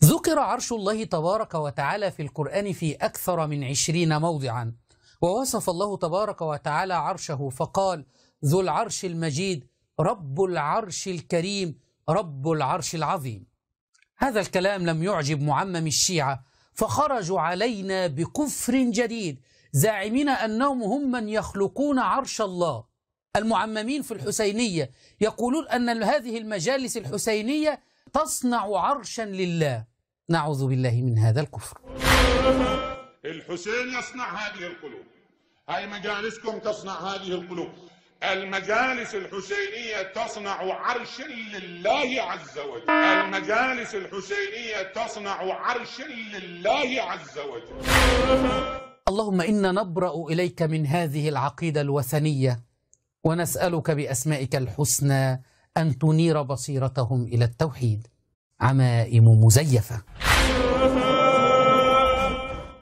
ذكر عرش الله تبارك وتعالى في القرآن في أكثر من 20 موضعا، ووصف الله تبارك وتعالى عرشه فقال: ذو العرش المجيد، رب العرش الكريم، رب العرش العظيم. هذا الكلام لم يعجب معمم الشيعة، فخرجوا علينا بكفر جديد زاعمين أنهم هم من يخلقون عرش الله. المعممين في الحسينية يقولون أن هذه المجالس الحسينية تصنع عرشا لله. نعوذ بالله من هذا الكفر. الحسين يصنع هذه القلوب، هاي مجالسكم تصنع هذه القلوب. المجالس الحسينية تصنع عرشا لله عز وجل. المجالس الحسينية تصنع عرشا لله عز وجل. اللهم إنا نبرأ إليك من هذه العقيدة الوثنية، ونسألك بأسمائك الحسنى أن تنير بصيرتهم إلى التوحيد. عمائم مزيفة.